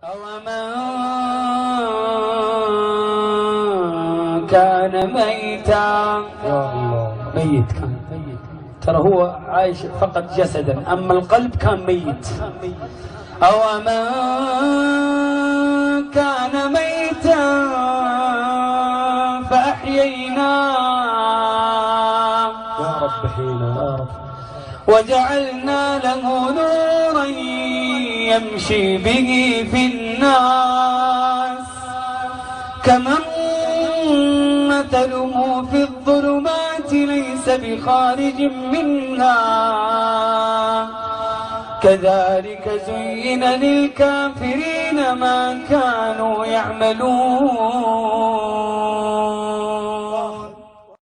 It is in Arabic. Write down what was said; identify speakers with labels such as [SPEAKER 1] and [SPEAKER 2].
[SPEAKER 1] أومن كان ميتا.
[SPEAKER 2] يا الله،
[SPEAKER 1] ميت كان، ترى هو عايش فقط جسدا، أما القلب كان ميت. أومن كان ميتا فأحييناه
[SPEAKER 2] يا رب حينا يا رب،
[SPEAKER 1] وجعلنا له نورا يمشي به في الناس كمن مثله في الظلمات ليس بخارج منها كذلك زين للكافرين ما كانوا يعملون.